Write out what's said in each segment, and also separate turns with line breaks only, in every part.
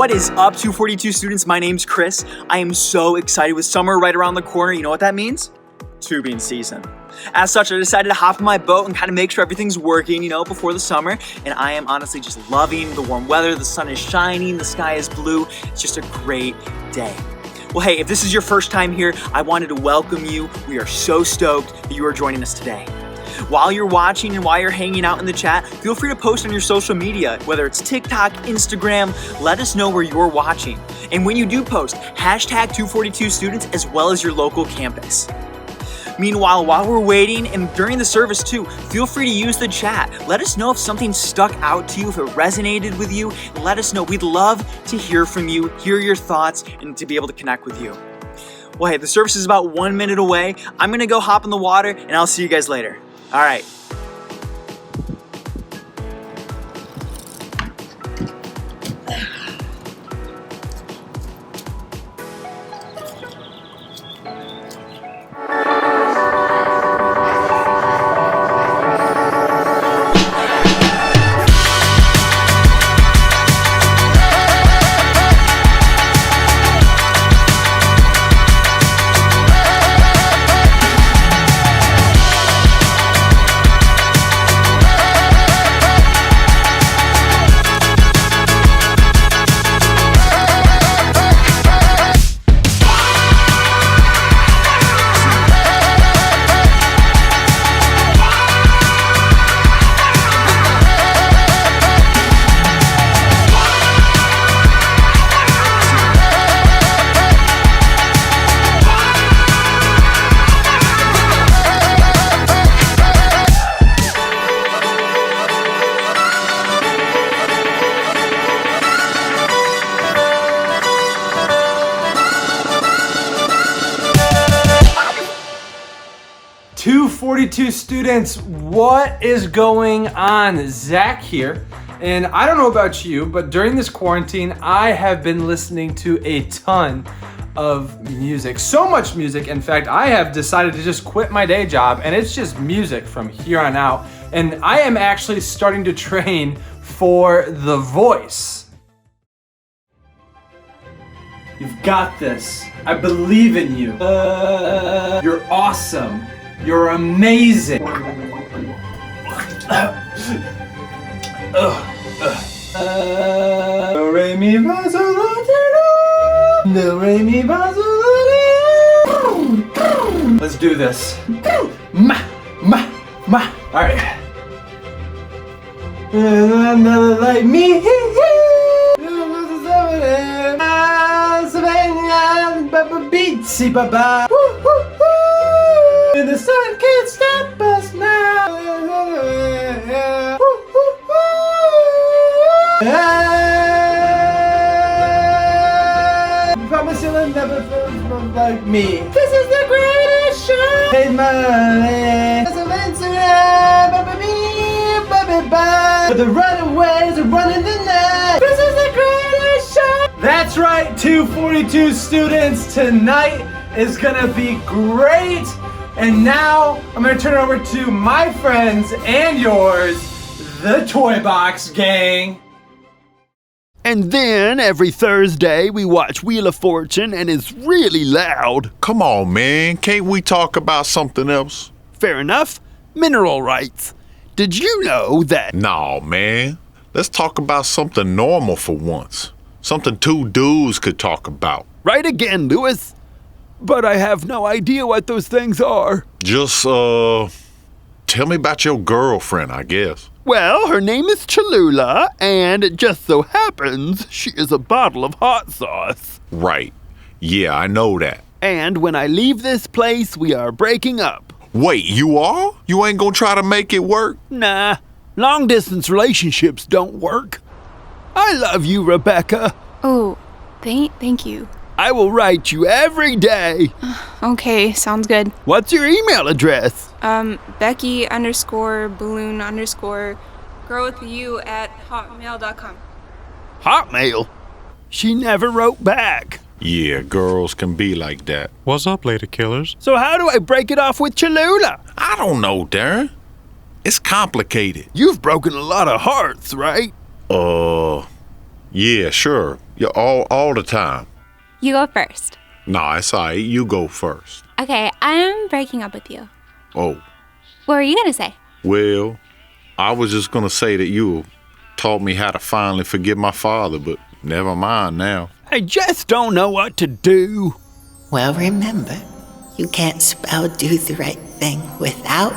What is up, 242 students? My name's Chris. I am so excited with summer right around the corner. You know what that means? Tubing season. As such, I decided to hop on my boat and kind of make sure everything's working, before the summer. And I am honestly just loving the warm weather. The sun is shining, the sky is blue. It's just a great day. Well, hey, if this is your first time here, I wanted to welcome you. We are so stoked that you are joining us today. While you're watching and while you're hanging out in the chat, feel free to post on your social media, whether it's TikTok, Instagram. Let us know where you're watching. And when you do post, hashtag 242 students as well as your local campus. Meanwhile, while we're waiting and during the service too, feel free to use the chat. Let us know if something stuck out to you, if it resonated with you. Let us know. We'd love to hear from you, hear your thoughts, and to be able to connect with you. Well, hey, the service is about 1 minute away. I'm gonna go hop in the water and I'll see you guys later. All right.
Two 42 students, what is going on? Zach here, And I don't know about you, but during this quarantine, I have been listening to a ton of music. So much music, in fact, I have decided to just quit my day job and it's just music from here on out. And I am actually starting to train for The Voice. You've got this. I believe in you. You're awesome. You're amazing. Do re mi fa sol la ti do. Do re mi fa sol la ti do. Let's do this. Ma. All right. Another like me. Beatsy baba. And the sun can't stop us now. I promise you'll never feel like me. This is the greatest show. Hey, money. But the runaways are running the night. This is the greatest show. That's right, 242 students. Tonight is gonna be great. And now I'm gonna turn it over to my friends and yours, the Toy Box Gang.
And then every Thursday we watch Wheel of Fortune and it's really loud.
Come on, man. Can't we talk about something else?
Fair enough. Mineral rights. Did you know that?
No, man. Let's talk about something normal for once. Something two dudes could talk about.
Right again, Lewis. But I have no idea what those things are.
Just, tell me about your girlfriend, I guess.
Well, her name is Cholula, and it just so happens she is a bottle of hot sauce.
Right. Yeah, I know that.
And when I leave this place, we are breaking up.
Wait, you are? You ain't gonna try to make it work?
Nah, long-distance relationships don't work. I love you, Rebecca.
Oh, thank you.
I will write you every day.
Okay, sounds good.
What's your email address?
Becky_balloon_girlwithu@hotmail.com.
Hotmail? She never wrote back.
Yeah, girls can be like that.
What's up, lady killers?
So how do I break it off with Cholula?
I don't know, Darren. It's complicated.
You've broken a lot of hearts, right?
Yeah, sure. Yeah, all the time.
You go first.
Nah, it's all right. You go first.
Okay, I'm breaking up with you.
Oh,
What were you gonna say?
well, I was just gonna say that you taught me how to finally forgive my father, but never mind now.
I just don't know what to do.
Well, remember, you can't spell do the right thing without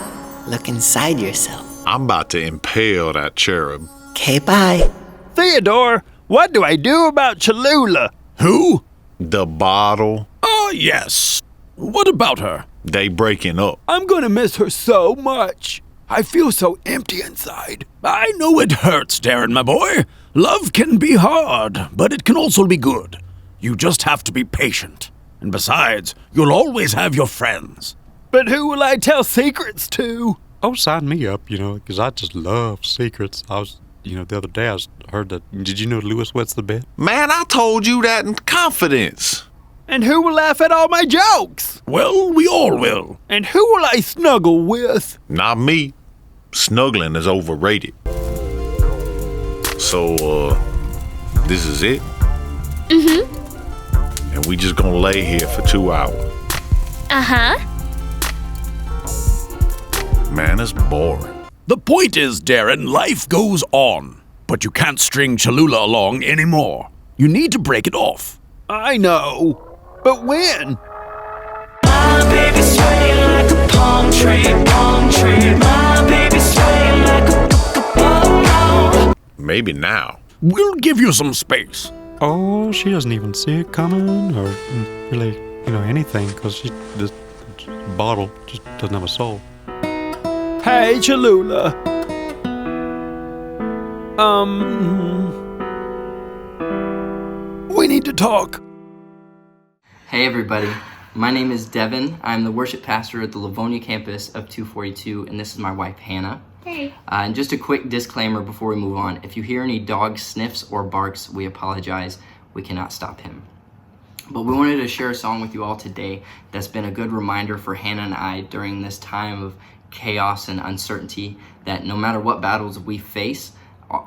looking inside yourself.
I'm about to impale that cherub.
Okay, bye.
Theodore, what do I do about Cholula?
Who?
The bottle,
Oh, yes. What about her?
they breaking up.
I'm gonna miss her so much. I feel so empty inside.
I know it hurts, Darren, my boy. Love can be hard, but it can also be good. You just have to be patient. And besides, you'll always have your friends.
But who will I tell secrets to?
Oh, sign me up, because I just love secrets. I was, the other day I heard that. Did you know Lewis wets the bed?
Man, I told you that in confidence.
And who will laugh at all my jokes?
Well, we all will.
And who will I snuggle with?
Not me. Snuggling is overrated. So, this is it?
Mm-hmm.
And we just gonna lay here for 2 hours.
Uh-huh.
Man, it's boring.
The point is, Darren, life goes on. But you can't string Cholula along anymore. You need to break it off.
I know. But when?
My baby's swaying like a palm tree, palm tree. My baby's swaying like a palm.
Maybe now.
We'll give you some space. Oh, she doesn't even see it coming or really, anything because this bottle just doesn't have a soul.
Hey, Cholula. We need to talk.
Hey everybody, my name is Devin. I'm the worship pastor at the Livonia campus of 242, and this is my wife Hannah.
Hey.
And just a quick disclaimer before we move on. If you hear any dog sniffs or barks, we apologize. We cannot stop him. But we wanted to share a song with you all today that's been a good reminder for Hannah and I during this time of chaos and uncertainty, that no matter what battles we face,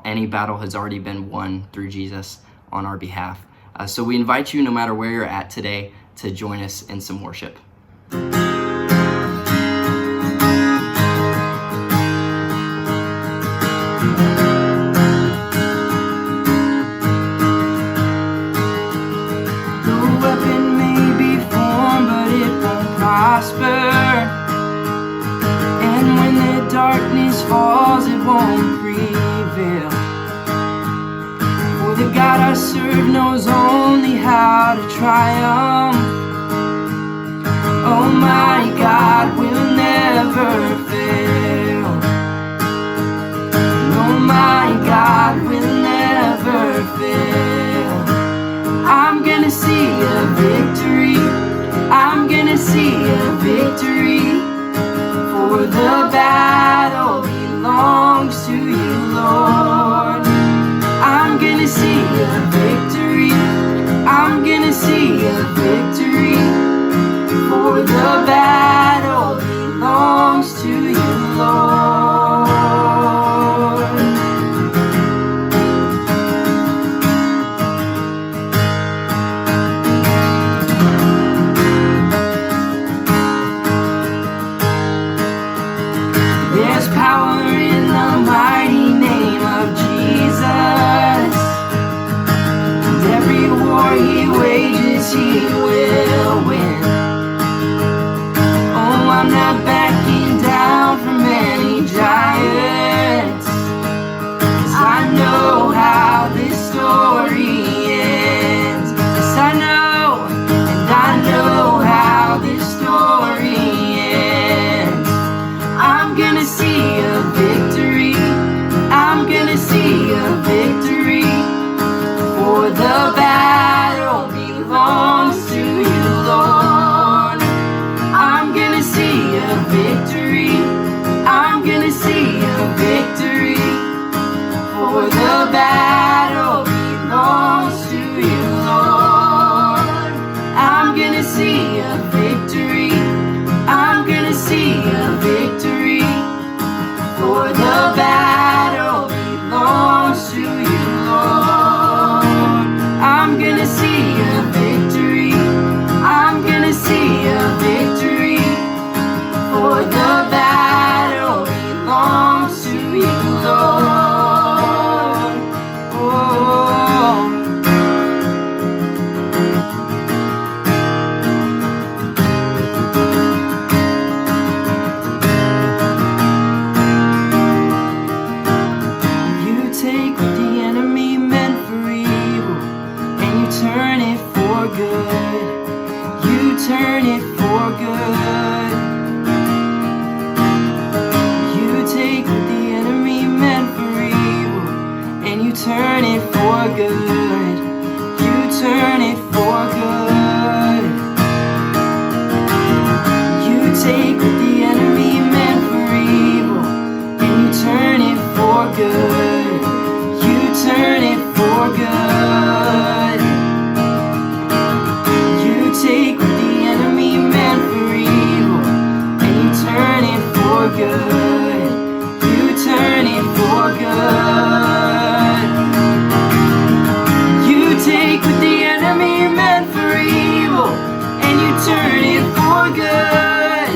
any battle has already been won through Jesus on our behalf. So we invite you, no matter where you're at today, to join us in some worship.
And when the darkness falls, it won't prevail. For the God I serve knows only how to triumph. Oh, my God will never fail. No, my God will never fail. I'm gonna see a victory. I'm gonna see a victory, for the battle belongs to you, Lord. I'm gonna see a victory. I'm gonna see a victory, for the battle belongs to you, Lord. There's power in the mighty name of Jesus. And every war he wages, he will win. Oh, I'm not backing down from any giants, 'cause I know how this story ends. Yes, I know, and I know how this story ends. I'm gonna see a victory. I'm gonna see a victory, for the battle belongs to you, Lord. I'm gonna see a victory. I'm gonna see a victory, for the battle belongs to you, Lord. I'm gonna see a victory. I'm gonna see a victory, for the battle belongs to you, Lord. I'm gonna see a victory. I'm gonna see a victory, for the battle belongs to you, Lord. Oh. You take what the enemy meant for evil, and you turn it for good. You turn it for good. You take what the enemy meant for evil, and you turn it for good. You turn it for good. You take what the enemy meant for evil, and you turn it for good. You turn it for good. You take what the enemy meant for evil, and you turn it for good. You turn it for good. You take what the enemy meant for evil, and you turn it for good.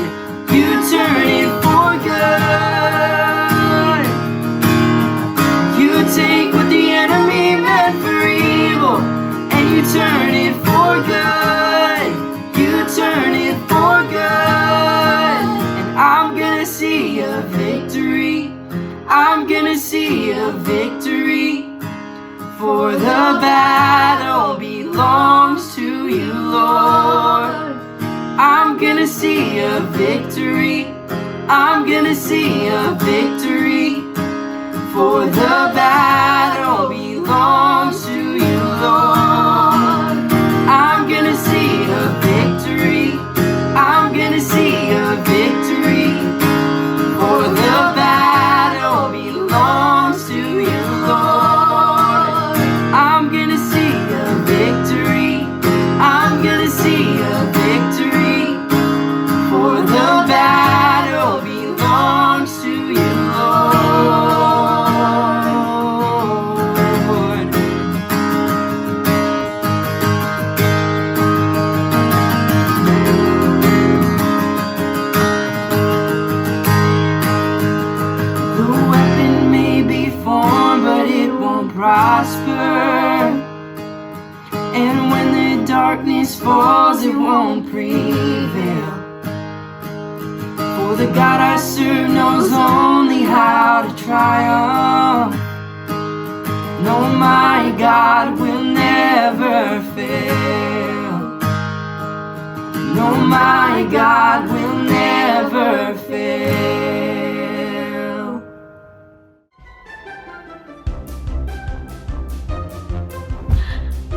You turn it for good. You take what the enemy meant for evil, and you turn it for good. You turn it for good. And I'm gonna see a victory. I'm gonna see a victory, for the battle belongs to you, Lord. I'm gonna see a victory. I'm gonna see a victory, for the battle belongs to you, Lord. I'm gonna see a victory. I'm gonna see a victory, for the battle darkness falls, it won't prevail. For the God I serve knows only how to triumph. No, my God will never fail. No, my God will never fail.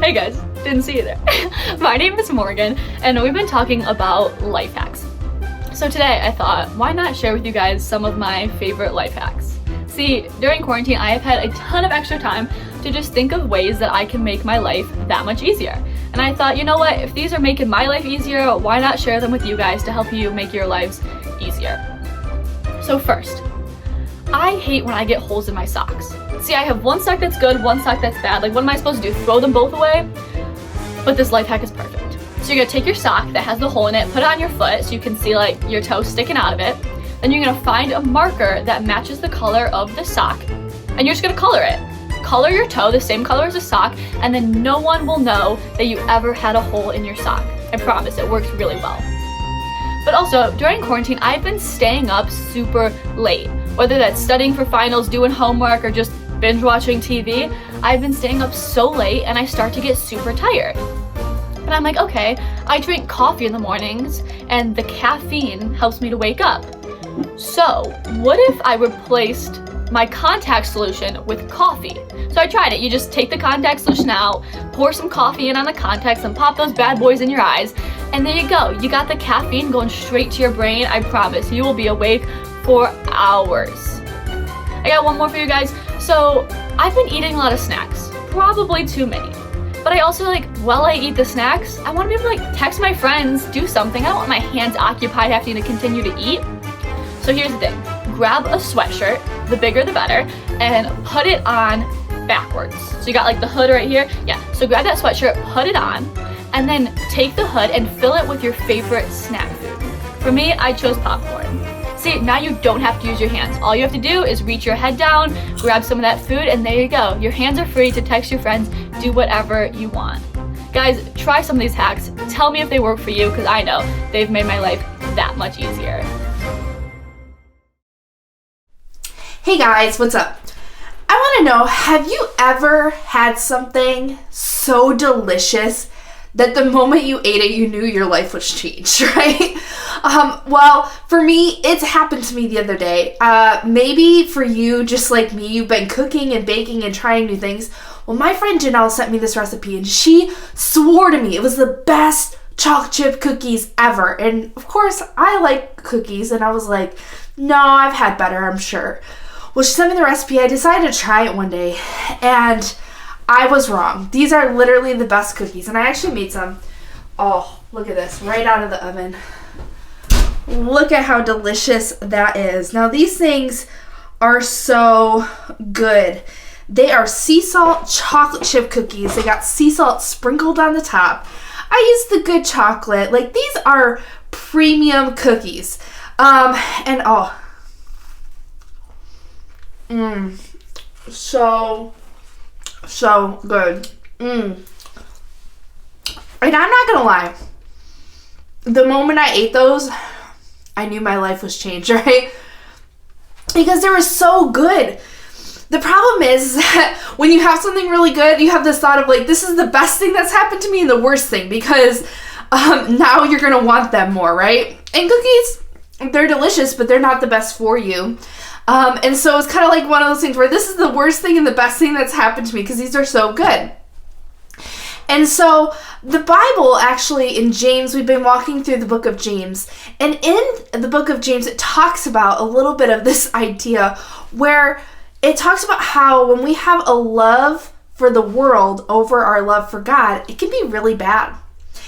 Hey guys, didn't see you there. My name is Morgan, and we've been talking about life hacks. So today I thought, why not share with you guys some of my favorite life hacks? See, during quarantine I have had a ton of extra time to just think of ways that I can make my life that much easier. And I thought, you know what, if these are making my life easier, why not share them with you guys to help you make your lives easier? So first, I hate when I get holes in my socks. See, I have one sock that's good, one sock that's bad. Like, what am I supposed to do? Throw them both away? But this life hack is perfect. So you're gonna take your sock that has the hole in it, put it on your foot so you can see like your toe sticking out of it. Then you're gonna find a marker that matches the color of the sock, and you're just gonna color it. Color your toe the same color as the sock, and then no one will know that you ever had a hole in your sock. I promise, it works really well. But also, during quarantine, I've been staying up super late. Whether that's studying for finals, doing homework, or just binge watching TV, I've been staying up so late and I start to get super tired. And I'm like, okay, I drink coffee in the mornings and the caffeine helps me to wake up. So, what if I replaced my contact solution with coffee? So I tried it. You just take the contact solution out, pour some coffee in on the contacts, and pop those bad boys in your eyes, and there you go. You got the caffeine going straight to your brain. I promise you will be awake for hours. I got one more for you guys. So I've been eating a lot of snacks, probably too many. But I also, like, while I eat the snacks, I want to be able to like text my friends, do something. I don't want my hands occupied having to continue to eat. So here's the thing. Grab a sweatshirt, the bigger the better, and put it on backwards. So you got like the hood right here. Yeah, so grab that sweatshirt, put it on, and then take the hood and fill it with your favorite snack food. For me, I chose popcorn. See, now you don't have to use your hands. All you have to do is reach your head down, grab some of that food, and there you go. Your hands are free to text your friends, do whatever you want. Guys, try some of these hacks. Tell me if they work for you, because I know they've made my life that much easier.
Hey guys, what's up? I want to know, have you ever had something so delicious that the moment you ate it, you knew your life was changed, right? Well, for me, it's happened to me the other day. Maybe for you, just like me, you've been cooking and baking and trying new things. Well, my friend Janelle sent me this recipe and she swore to me it was the best chocolate chip cookies ever. And of course, I like cookies and I was like, no, I've had better, I'm sure. Well, she sent me the recipe. I decided to try it one day and I was wrong. These are literally the best cookies. And I actually made some. Oh, look at this, right out of the oven. Look at how delicious that is. Now, these things are so good. They are sea salt chocolate chip cookies. They got sea salt sprinkled on the top. I used the good chocolate. Like, these are premium cookies. And oh. So good. And I'm not gonna lie, the moment I ate those, I knew my life was changed, right? Because they were so good. The problem is that when you have something really good, you have this thought of like, this is the best thing that's happened to me and the worst thing, because now you're gonna want them more, right? And cookies, they're delicious, but they're not the best for you. And so it's kind of like one of those things where this is the worst thing and the best thing that's happened to me because these are so good. And so the Bible, actually, in James, we've been walking through the book of James, and in the book of James, it talks about a little bit of this idea where it talks about how when we have a love for the world over our love for God, it can be really bad.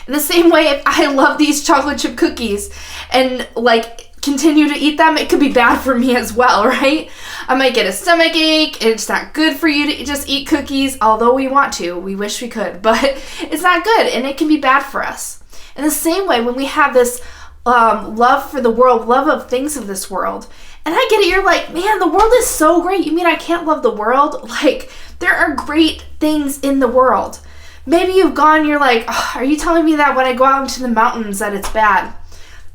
In the same way, if I love these chocolate chip cookies and like continue to eat them, it could be bad for me as well, right? I might get a stomach ache, and it's not good for you to just eat cookies, although we want to, we wish we could, but it's not good, and it can be bad for us. In the same way, when we have this love for the world, love of things of this world, and I get it, you're like, man, the world is so great. You mean I can't love the world? Like, there are great things in the world. Maybe you're like, oh, are you telling me that when I go out into the mountains that it's bad?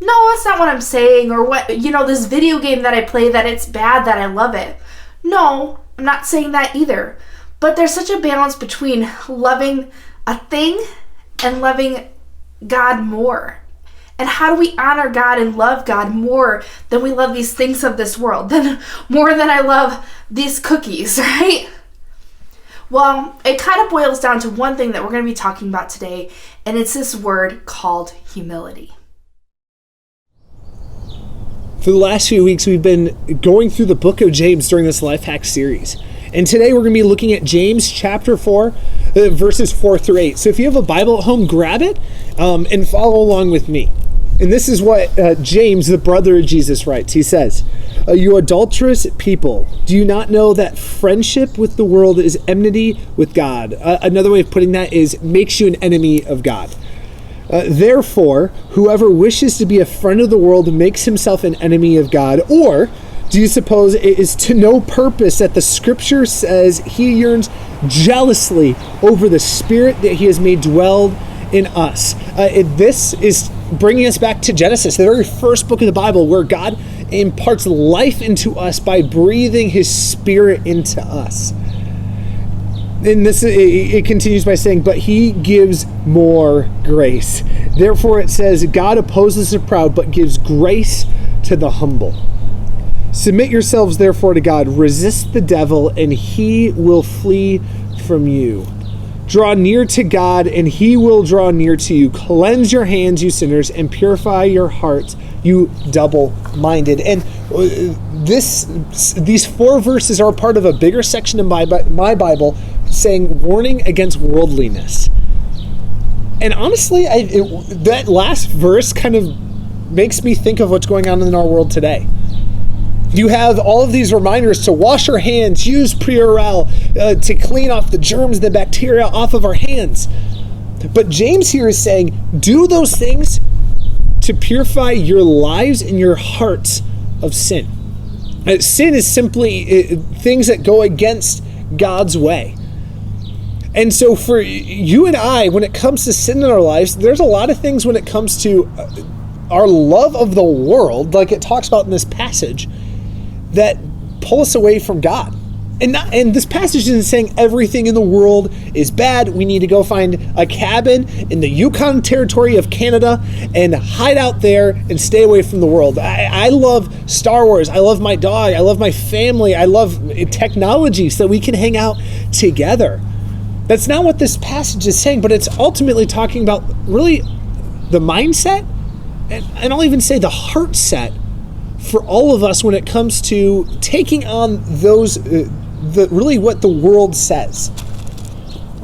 No, that's not what I'm saying. Or what, this video game that I play, that it's bad, that I love it. No, I'm not saying that either. But there's such a balance between loving a thing and loving God more. And how do we honor God and love God more than we love these things of this world? More than I love these cookies, right? Well, it kind of boils down to one thing that we're going to be talking about today, and it's this word called humility.
For the last few weeks, we've been going through the book of James during this Life Hack series. And today we're going to be looking at James chapter 4, verses 4 through 8. So if you have a Bible at home, grab it and follow along with me. And this is what James, the brother of Jesus, writes. He says, "You adulterous people, do you not know that friendship with the world is enmity with God?" Another way of putting that is makes you an enemy of God. "Therefore, whoever wishes to be a friend of the world makes himself an enemy of God. Or do you suppose it is to no purpose that the scripture says he yearns jealously over the spirit that he has made dwell in us?" This is bringing us back to Genesis, the very first book of the Bible, where God imparts life into us by breathing his spirit into us. And this, it continues by saying, "But he gives more grace. Therefore it says, God opposes the proud, but gives grace to the humble. Submit yourselves therefore to God. Resist the devil, and he will flee from you. Draw near to God, and he will draw near to you. Cleanse your hands, you sinners, and purify your hearts, you double-minded." And these 4 verses are part of a bigger section of my Bible saying warning against worldliness. And honestly, that last verse kind of makes me think of what's going on in our world today. You have all of these reminders to wash our hands, use Purell, to clean off the germs, the bacteria off of our hands. But James here is saying, do those things to purify your lives and your hearts of sin. Sin is simply things that go against God's way. And so for you and I, when it comes to sin in our lives, there's a lot of things when it comes to our love of the world, like it talks about in this passage, that pull us away from God. And this passage isn't saying everything in the world is bad. We need to go find a cabin in the Yukon Territory of Canada and hide out there and stay away from the world. I love Star Wars. I love my dog. I love my family. I love technology so that we can hang out together. That's not what this passage is saying, but it's ultimately talking about really the mindset, and I'll even say the heart set for all of us when it comes to taking on those, really what the world says.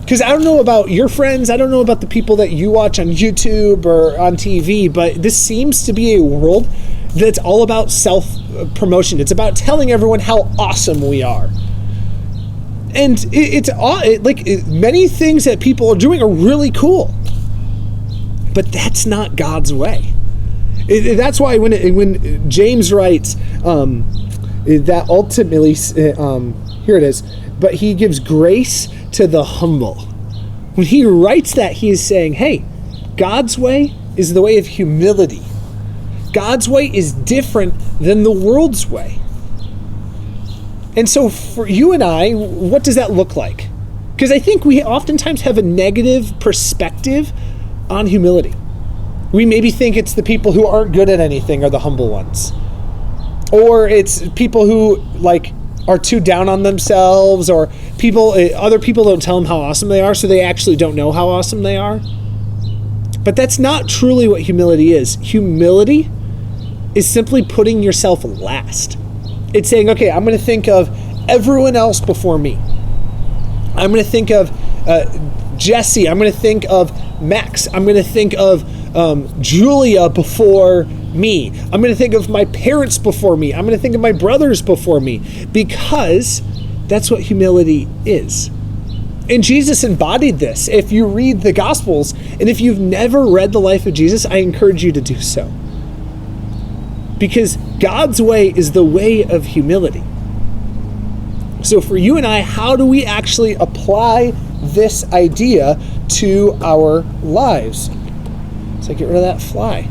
Because I don't know about your friends, I don't know about the people that you watch on YouTube or on TV, but this seems to be a world that's all about self-promotion. It's about telling everyone how awesome we are. And many things that people are doing are really cool, but that's not God's way. That's why when James writes that ultimately, here it is, but he gives grace to the humble. When he writes that, he is saying, hey, God's way is the way of humility. God's way is different than the world's way. And so for you and I, what does that look like? Because I think we oftentimes have a negative perspective on humility. We maybe think it's the people who aren't good at anything are the humble ones. Or it's people who are too down on themselves, or other people don't tell them how awesome they are, so they actually don't know how awesome they are. But that's not truly what humility is. Humility is simply putting yourself last. It's saying, okay, I'm going to think of everyone else before me. I'm going to think of Jesse. I'm going to think of Max. I'm going to think of Julia before me. I'm going to think of my parents before me. I'm going to think of my brothers before me, because that's what humility is. And Jesus embodied this. If you read the Gospels, and if you've never read the life of Jesus, I encourage you to do so. Because God's way is the way of humility. So for you and I, how do we actually apply this idea to our lives. So get rid of that fly.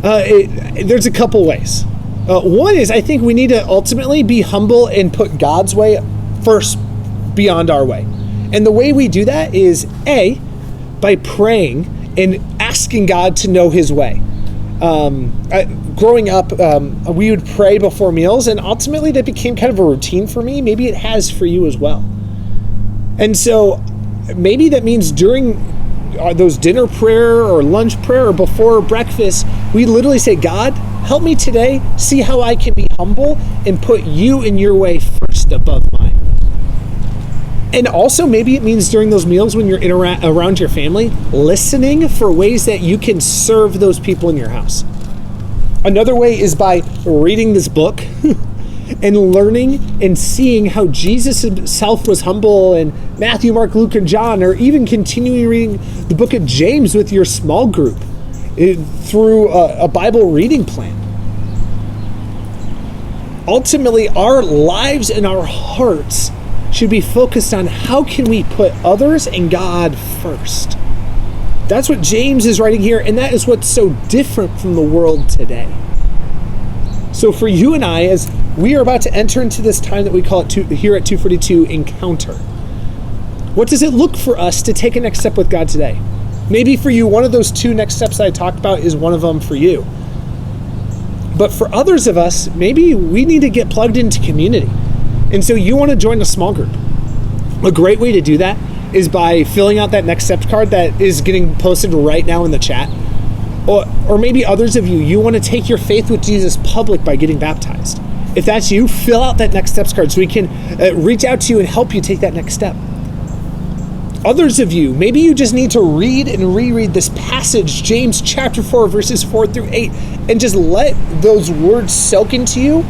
There's a couple ways. One is I think we need to ultimately be humble and put God's way first beyond our way. And the way we do that is A, by praying and asking God to know his way. Growing up, we would pray before meals, and ultimately that became kind of a routine for me. Maybe it has for you as well. And so maybe that means during those dinner prayer or lunch prayer or before breakfast, we literally say, God, help me today see how I can be humble and put you in your way first above mine. And also maybe it means during those meals when you're around your family, listening for ways that you can serve those people in your house. Another way is by reading this book and learning and seeing how Jesus himself was humble, and Matthew, Mark, Luke, and John, or even continuing reading the book of James with your small group through a Bible reading plan. Ultimately, our lives and our hearts should be focused on how can we put others and God first. That's what James is writing here, and that is what's so different from the world today. So for you and I, as we are about to enter into this time that we call it here at 242 Encounter, what does it look for us to take a next step with God today? Maybe for you, one of those two next steps I talked about is one of them for you. But for others of us, maybe we need to get plugged into community. And so you want to join a small group. A great way to do that is by filling out that next steps card that is getting posted right now in the chat. Or maybe others of you want to take your faith with Jesus public by getting baptized. If that's you, fill out that next steps card so we can reach out to you and help you take that next step. Others of you, maybe you just need to read and reread this passage, James chapter 4, verses 4 through 8, and just let those words soak into you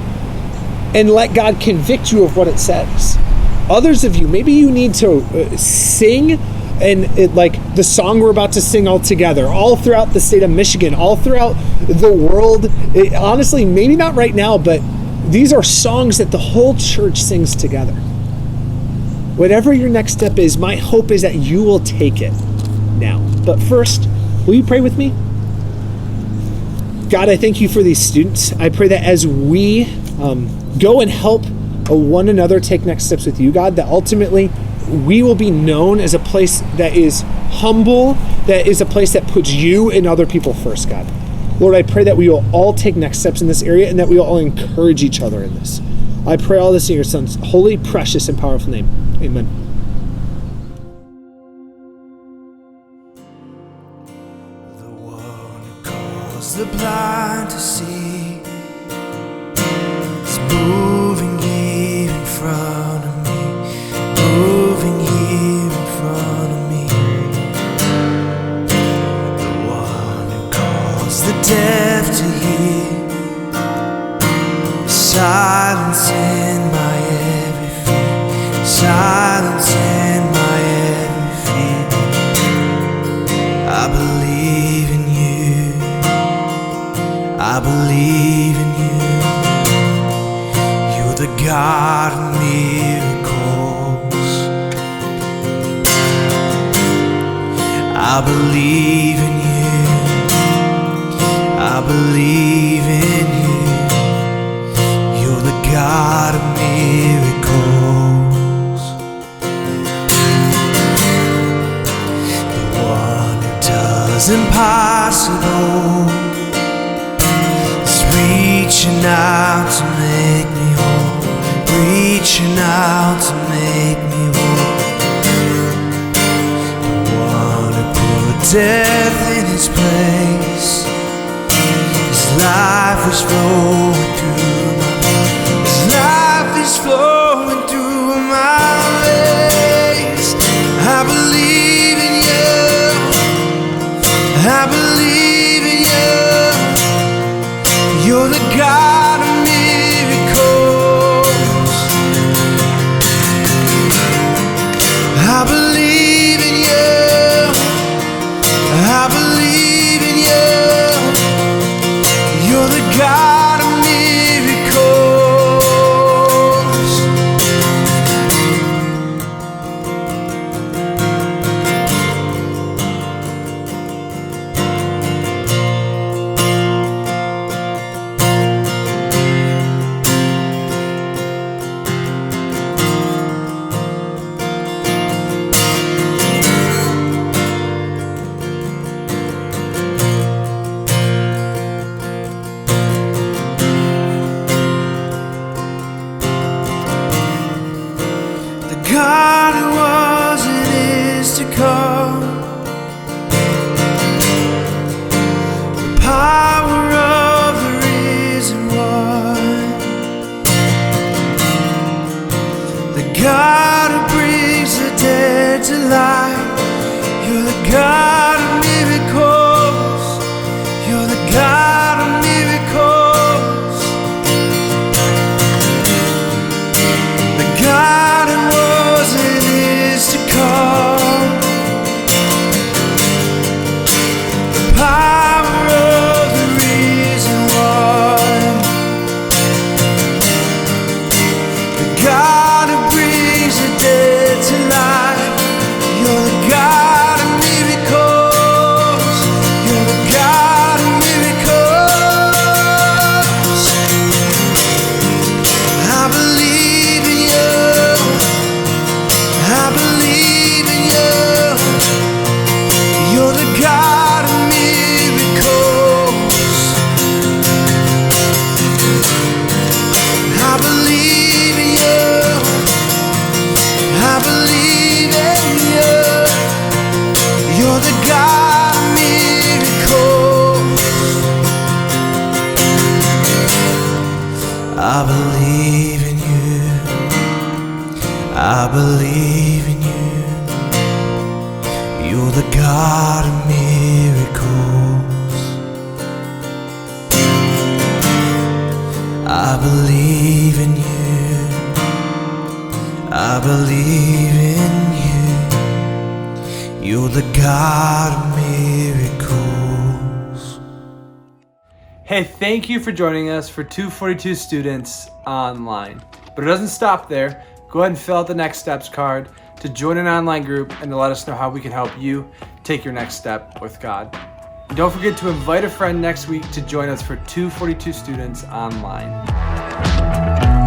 and let God convict you of what it says. Others of you, maybe you need to sing like the song we're about to sing all together, all throughout the state of Michigan, all throughout the world. Honestly, maybe not right now, but these are songs that the whole church sings together. Whatever your next step is, my hope is that you will take it now. But first, will you pray with me? God, I thank you for these students. I pray that as we go and help one another take next steps with you, God, that ultimately we will be known as a place that is humble, that is a place that puts you and other people first, God. Lord, I pray that we will all take next steps in this area and that we will all encourage each other in this. I pray all this in your Son's holy, precious, and powerful name. Amen.
The one who calls the blind to see is moving here in front of me, moving here in front of me. The one who calls the deaf to hear, silence in my every fear, silence in my every fear. I believe in you, I believe in you. You're the God of miracles. I believe in you, I believe in you. God of miracles, the one who does impossible is reaching out to make me whole, reaching out to make me whole. The one who put death in his place, his life was flowing through my life is flowing through my veins. I believe in you, I believe in you. You're the God of miracles. I believe in you, I believe in you. You're the God of miracles.
I believe in you. I believe in you. You're the God of miracles. I believe in you. I believe in you. You're the God of miracles.
Hey, thank you for joining us for 242 Students Online. But it doesn't stop there. Go ahead and fill out the Next Steps card to join an online group and to let us know how we can help you take your next step with God. And don't forget to invite a friend next week to join us for 242 Students Online.